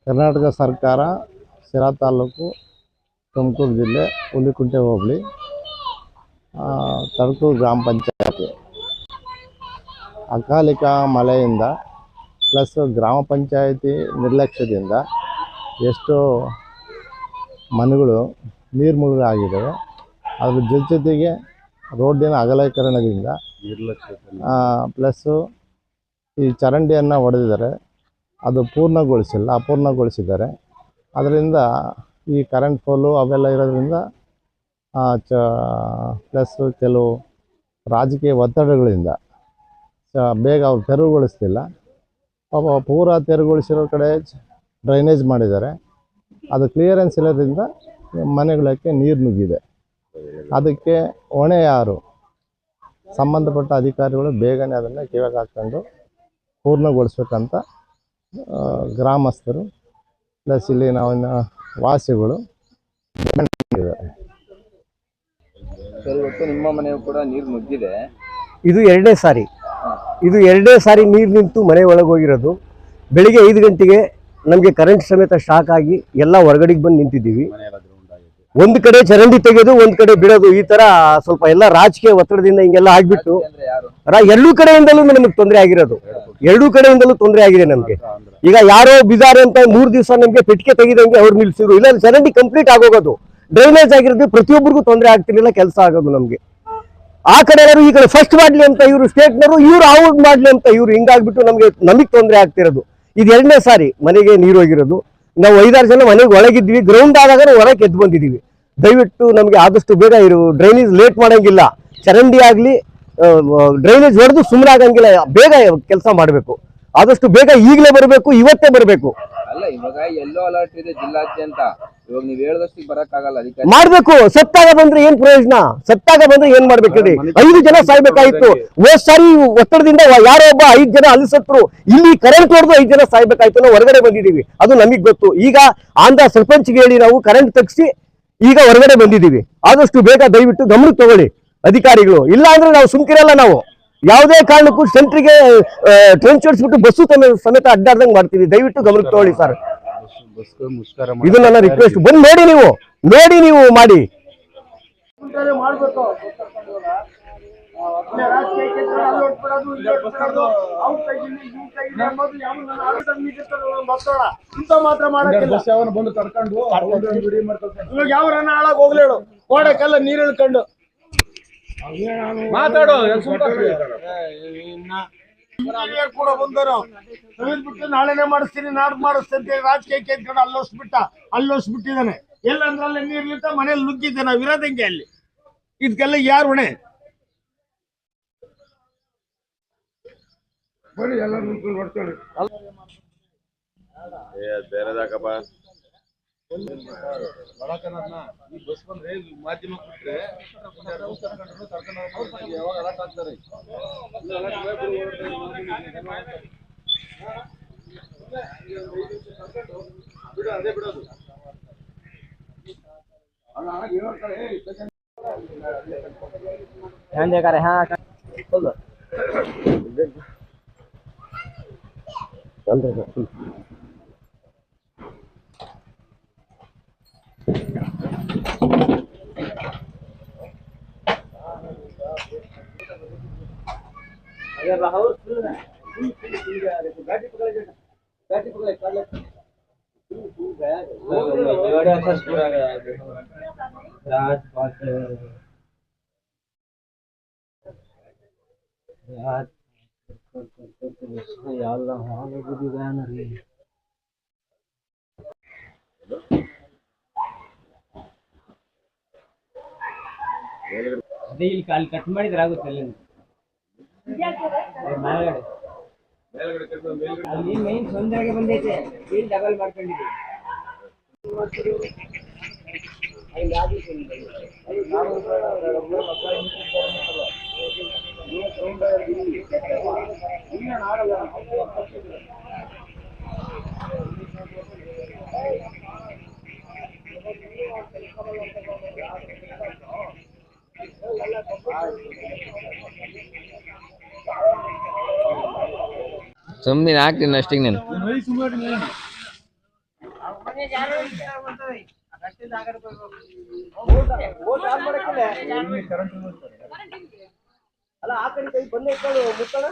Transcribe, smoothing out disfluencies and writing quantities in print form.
ಕರ್ನಾಟಕ ಸರ್ಕಾರ ಸಿರಾ ತಾಲೂಕು ತುಮಕೂರು ಜಿಲ್ಲೆ ಹುಲಿಕುಂಟೆ ಹೋಬಳಿ ತಳಕೂರು ಗ್ರಾಮ ಪಂಚಾಯತಿ ಅಕಾಲಿಕ ಮಳೆಯಿಂದ ಪ್ಲಸ್ ಗ್ರಾಮ ಪಂಚಾಯತಿ ನಿರ್ಲಕ್ಷ್ಯದಿಂದ ಎಷ್ಟೋ ಮನೆಗಳು ನೀರು ಮುಳುಗಾಗಿದ್ದಾವೆ. ಅದ್ರ ಜೊತೆಗೆ ರೋಡಿನ ಅಗಲೀಕರಣದಿಂದ ಪ್ಲಸ್ಸು ಈ ಚರಂಡಿಯನ್ನು ಹೊಡೆದಿದ್ದಾರೆ, ಅದು ಅಪೂರ್ಣಗೊಳಿಸಿದ್ದಾರೆ. ಅದರಿಂದ ಈ ಕರೆಂಟ್ ಪೋಲು ಅವೆಲ್ಲ ಇರೋದ್ರಿಂದ ಪ್ಲಸ್ಸು ಕೆಲವು ರಾಜಕೀಯ ಒತ್ತಡಗಳಿಂದ ಬೇಗ ಅವ್ರು ತೆರವುಗೊಳಿಸ್ತಿಲ್ಲ. ಪೂರ ತೆರವುಗೊಳಿಸಿರೋ ಕಡೆ ಡ್ರೈನೇಜ್ ಮಾಡಿದ್ದಾರೆ, ಅದು ಕ್ಲಿಯರೆನ್ಸ್ ಇರೋದ್ರಿಂದ ಮನೆಗಳಿಗೆ ನೀರು ನುಗ್ಗಿದೆ. ಅದಕ್ಕೆ ಹೊಣೆ ಯಾರು? ಸಂಬಂಧಪಟ್ಟ ಅಧಿಕಾರಿಗಳು ಬೇಗನೆ ಅದನ್ನು ಕಿವಿಗೆ ಹಾಕ್ಕೊಂಡು ಪೂರ್ಣಗೊಳಿಸ್ಬೇಕಂತ ಗ್ರಾಮಸ್ಥರು ಪ್ಲಸ್ ಇಲ್ಲಿ ನಾವಿನ ವಾಸಿಗಳು ಇವತ್ತು ನಿಮ್ಮ ಮನೆಯೂ ಕೂಡ ನೀರು ನುಗ್ಗಿದೆ. ಇದು ಎರಡನೇ ಸಾರಿ ನೀರು ನಿಂತು ಮನೆ ಒಳಗೆ ಹೋಗಿರೋದು. ಬೆಳಿಗ್ಗೆ 5 ಗಂಟೆಗೆ ನಮಗೆ ಕರೆಂಟ್ ಸಮೇತ ಶಾಕ್ ಆಗಿ ಎಲ್ಲ ಹೊರಗಡೆಗೆ ಬಂದು ನಿಂತಿದ್ದೀವಿ. ಒಂದು ಕಡೆ ಚರಂಡಿ ತೆಗೆದು ಒಂದು ಕಡೆ ಬಿಡೋದು, ಈ ತರ ಸ್ವಲ್ಪ ಎಲ್ಲ ರಾಜಕೀಯ ಒತ್ತಡದಿಂದ ಹಿಂಗೆಲ್ಲ ಆಗ್ಬಿಟ್ಟು ಎರಡೂ ಕಡೆಯಿಂದಲೂ ನಮಗೆ ತೊಂದರೆ ಆಗಿರೋದು. ಎರಡೂ ಕಡೆಯಿಂದಲೂ ತೊಂದರೆ ಆಗಿದೆ ನಮ್ಗೆ. ಈಗ ಯಾರೋ ಬಿಜಾರ್ ಅಂತ 3 ದಿವಸ ನಮ್ಗೆ ಪೆಟ್ಟಿಗೆ ತೆಗೆದಂಗೆ ಅವ್ರು ನಿಲ್ಸಿದ್ರು. ಇಲ್ಲ ಚರಂಡಿ ಕಂಪ್ಲೀಟ್ ಆಗೋಗೋದು, ಡ್ರೈನೇಜ್ ಆಗಿರೋದು, ಪ್ರತಿಯೊಬ್ಬರಿಗೂ ತೊಂದರೆ ಆಗ್ತಿರ್ಲಿಲ್ಲ, ಕೆಲಸ ಆಗೋದು ನಮ್ಗೆ. ಆ ಕಡೆ ಈ ಕಡೆ ಫಸ್ಟ್ ಮಾಡ್ಲಿ ಅಂತ ಇವರು ಸ್ಟೇಟ್ನವರು, ಇವ್ರು ಔಟ್ ಮಾಡ್ಲಿ ಅಂತ ಇವ್ರು, ಹಿಂಗಾಗ್ಬಿಟ್ಟು ನಮಗೆ ತೊಂದರೆ ಆಗ್ತಿರೋದು. ಇದು ಎರಡನೇ ಸಾರಿ ಮನೆಗೆ ನೀರು ಹೋಗಿರೋದು. ನಾವು 5-6 ಜನ ಮನೆಗೆ ಒಳಗಿದ್ವಿ, ಗ್ರೌಂಡ್ ಆದಾಗ ಹೊರಗೆ ಎದ್ದು ಬಂದಿದ್ದೀವಿ. ದಯವಿಟ್ಟು ನಮಗೆ ಆದಷ್ಟು ಬೇಗ ಇರು, ಡ್ರೈನೇಜ್ ಲೇಟ್ ಮಾಡಂಗಿಲ್ಲ, ಚರಂಡಿ ಆಗಲಿ ಡ್ರೈನೇಜ್ ಹೊಡೆದು ಸುಮ್ಮನೆ ಆಗಂಗಿಲ್ಲ, ಬೇಗ ಕೆಲಸ ಮಾಡಬೇಕು. ಆದಷ್ಟು ಬೇಗ ಈಗಲೇ ಬರಬೇಕು, ಇವತ್ತೇ ಬರಬೇಕು. ಅಲ್ಲ, ಇವಾಗ ಎಲ್ಲೋ ಅಲರ್ಟ್ ಇದೆ ಜಿಲ್ಲಾದ್ಯಂತ. ಇವಾಗ ನೀವು ಹೇಳಿದಷ್ಟು ಬರಕ್ಕಾಗಲ್ಲ, ಅದಕ್ಕೆ ಮಾಡ್ಬೇಕು. ಸತ್ತಾಗ ಬಂದ್ರೆ ಏನ್ ಪ್ರಯೋಜನ? ಸತ್ತಾಗ ಬಂದ್ರೆ ಏನ್ ಮಾಡ್ಬೇಕು ಹೇಳಿ? 5 ಜನ ಸಾಯ್ಬೇಕಾಯ್ತು. ಹೋದ್ ಸಾರಿ ಒತ್ತಡದಿಂದ ಯಾರೋ ಒಬ್ಬ 5 ಜನ ಅಲ್ಲಿ ಸತ್ರು, ಇಲ್ಲಿ ಕರೆಂಟ್ ಹೊಡೆದು 5 ಜನ ಸಾಯ್ಬೇಕಾಯ್ತು. ನಾವು ಹೊರಗಡೆ ಬಂದಿದ್ದೀವಿ, ಅದು ನಮಗ್ ಗೊತ್ತು. ಈಗ ಆಂಧ್ರ ಸರ್ಪಂಚ್ಗೆ ಹೇಳಿ ನಾವು ಕರೆಂಟ್ ತೆಗ್ಸಿ ಈಗ ಹೊರಗಡೆ ಬಂದಿದ್ದೀವಿ. ಆದಷ್ಟು ಬೇಗ ದಯವಿಟ್ಟು ಗಮನಕ್ಕೆ ತಗೊಳ್ಳಿ ಅಧಿಕಾರಿಗಳು. ಇಲ್ಲ ಅಂದ್ರೆ ನಾವು ಸುಮ್ಕಿರಲ್ಲ. ನಾವು ಯಾವುದೇ ಕಾರಣಕ್ಕೂ ಸೆಂಟ್ರಿಗೆ ಟ್ರೆಂಚ್ ಹೊಡಿಸ್ಬಿಟ್ಟು ಬಸ್ಸು ಸಮೇತ ಅಡ್ಡಾಡ್ದಂಗೆ ಮಾಡ್ತೀವಿ. ದಯವಿಟ್ಟು ಗಮನಕ್ಕೆ ತಗೊಳ್ಳಿ ಸರ್, ಇದು ನನ್ನ ರಿಕ್ವೆಸ್ಟ್. ಬಂದು ನೋಡಿ ನೀವು ಮಾಡಿ. ಯಾವ್ರನ್ನ ಹಾಳಾಗಿ ಹೋಗ್ಲೇಳು ಗೋಡೆಕೆಲ್ಲ ನೀರು ಇಳ್ಕೊಂಡು ಮಾತಾಡೋ ಕೂಡ ಬಂದರು. ಬಿಟ್ಟು ನಾಳೆನೆ ಮಾಡಿಸ್ತೀನಿ, ನಾಡ್ದು ಮಾಡಿಸ್ತೀನಿ ರಾಜಕೀಯ ಕೇಳ್ಕೊಂಡು ಅಲ್ಲೋಸ್ಬಿಟ್ಟಿದ್ದಾನೆ. ಎಲ್ಲಂದ್ರಲ್ಲೇ ನೀರ್ಲಿಂತ ಮನೇಲಿ ನುಗ್ಗಿದ್ದೆ. ನಾವ್ ಇರೋದಂಗೆ ಅಲ್ಲಿ. ಇದಕ್ಕೆಲ್ಲ ಯಾರು ಹೊಣೆ? ಬರೀ ಎಲ್ಲ ನೋಡ್ಕೊಳ್ಳಿ. ಬೇರೆದಾಕಪ್ಪ ಈ ಬಸ್ ಬಂದ್ರೆ ಮಾಧ್ಯಮ ಬಿಟ್ರೆ ಯಾವಾಗ ಅಲರ್ಟ್ ಆಗ್ತಾರೆ. ಅದೇ ಬಿಡೋದು. ಅದೇ ಇಲ್ಲಿ ಕಾಲ್ ಕಟ್ ಮಾಡಿದ್ರೆ ಆಗುತ್ತೆ. ಅಲ್ಲಿ ಮೈನ್ ತೊಂದರೆಗೆ ಬಂದೈತೆ, ಇಲ್ಲಿ ಡಬಲ್ ಮಾಡ್ಕೊಂಡಿದ್ದೀವಿ. ಸುಮ್ಮನೆ ಹಾಕ್ತೀನಿ ಅಷ್ಟಿಗೆ ನೀನು ಅಲ್ಲ ಆ ಕಡೆ ಕೈ ಬಂದೇ ಮುತ್ತಣ